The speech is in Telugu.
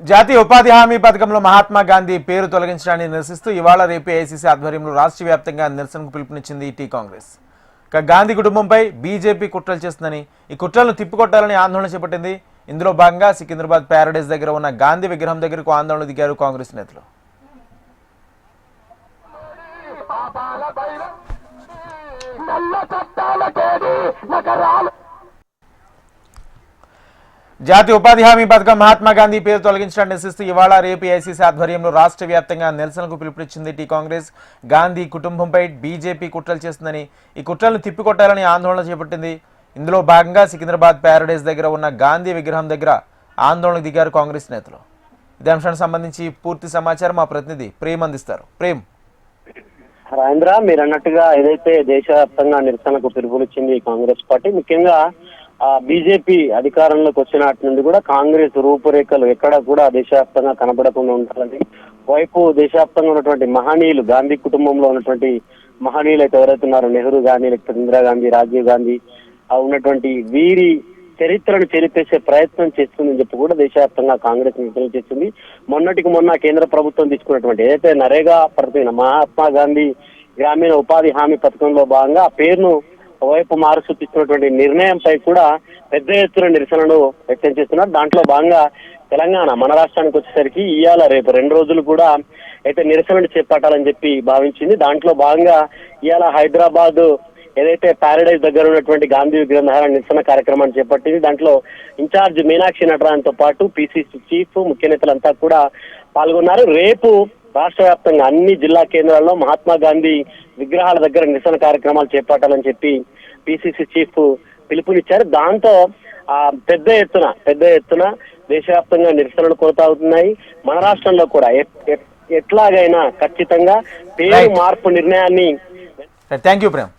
జాతీయ ఉపాధి హామీ పథకంలో మహాత్మా గాంధీ పేరు తొలగించడాన్ని నిరసిస్తూ ఇవాళ రేపు ఏఐసీసీ ఆధ్వర్యంలో రాష్ట్ర వ్యాప్తంగా నిరసనకు పిలుపునిచ్చింది టీ కాంగ్రెస్. గాంధీ కుటుంబంపై బీజేపీ కుట్రలు చేస్తుందని, ఈ కుట్రలను తిప్పికొట్టాలని ఆందోళన చేపట్టింది. ఇందులో భాగంగా సికింద్రాబాద్ ప్యారడైజ్ దగ్గర ఉన్న గాంధీ విగ్రహం దగ్గరకు ఆందోళన దిగారు కాంగ్రెస్ నేతలు. జాతీయ ఉపాధి హామీ పథకం మహాత్మా గాంధీ పేరు తొలగించడాన్ని నిరసిస్తూ ఇవాళ రేపు ఏఐసీసీ ఆధ్వర్యంలో రాష్ట్ర వ్యాప్తంగా నిరసనకు పిలుపునిచ్చింది టీ కాంగ్రెస్. గాంధీ కుటుంబంపై బీజేపీ కుట్రలు చేస్తుందని, ఈ కుట్రలను తిప్పికొట్టాలని ఆందోళన చేపట్టింది. ఇందులో భాగంగా సికింద్రాబాద్ ప్యారడైజ్ దగ్గర ఉన్న గాంధీ విగ్రహం దగ్గర ఆందోళనకు దిగారు కాంగ్రెస్ నేతలు. ఇదే అంశానికి సంబంధించి పూర్తి సమాచారం మా ప్రతినిధి ప్రేమ్ అందిస్తారు. ప్రేమ్. రాజేంద్ర, మీరు అన్నట్టుగా ఏదైతే దేశవ్యాప్తంగా నిరసనకు పిలుపునిచ్చింది కాంగ్రెస్ పార్టీ, ముఖ్యంగా బీజేపీ అధికారంలోకి వచ్చినట్టు నుండి కూడా కాంగ్రెస్ రూపురేఖలు ఎక్కడ కూడా దేశవ్యాప్తంగా కనబడకుండా ఉండాలని, వైపు దేశవ్యాప్తంగా ఉన్నటువంటి మహనీయులు, గాంధీ కుటుంబంలో ఉన్నటువంటి మహనీయులు అయితే ఎవరైతే ఉన్నారో, నెహ్రూ గాంధీ, లేకపోతే ఇందిరాగాంధీ, రాజీవ్ గాంధీ ఉన్నటువంటి వీరి చరిత్రను చెరిపేసే ప్రయత్నం చేస్తుందని చెప్పి కూడా దేశవ్యాప్తంగా కాంగ్రెస్ నిరసన చేస్తుంది. మొన్నటికి మొన్న కేంద్ర ప్రభుత్వం తీసుకున్నటువంటి ఏదైతే నరేగా పథకం, మహాత్మా గాంధీ గ్రామీణ ఉపాధి హామీ పథకంలో భాగంగా ఆ పేరును ఒకవైపు మారుస్తూ తీసుకున్నటువంటి నిర్ణయంపై కూడా పెద్ద ఎత్తున నిరసనలు వ్యక్తం చేస్తున్నారు. దాంట్లో భాగంగా తెలంగాణ మన రాష్ట్రానికి వచ్చేసరికి ఇవాళ రేపు 2 రోజులు కూడా అయితే నిరసనలు చేపట్టాలని చెప్పి భావించింది. దాంట్లో భాగంగా ఇవాళ హైదరాబాద్ ఏదైతే ప్యారడైజ్ దగ్గర ఉన్నటువంటి గాంధీ విగ్రహం దగ్గర నిరసన కార్యక్రమాన్ని చేపట్టింది. దాంట్లో ఇన్ఛార్జ్ మీనాక్షి నటరాజన్తో పాటు పిసిసి చీఫ్, ముఖ్య నేతలంతా కూడా పాల్గొన్నారు. రేపు రాష్ట్ర వ్యాప్తంగా అన్ని జిల్లా కేంద్రాల్లో మహాత్మా గాంధీ విగ్రహాల దగ్గర నిరసన కార్యక్రమాలు చేపట్టాలని చెప్పి పిసిసి చీఫ్ పిలుపునిచ్చారు. దాంతో పెద్ద ఎత్తున దేశవ్యాప్తంగా నిరసనలు కొనసాగుతున్నాయి. మన రాష్ట్రంలో కూడా ఎట్లాగైనా ఖచ్చితంగా పేరు మార్పు నిర్ణయాన్ని థ్యాంక్ యూ ప్రేమ్.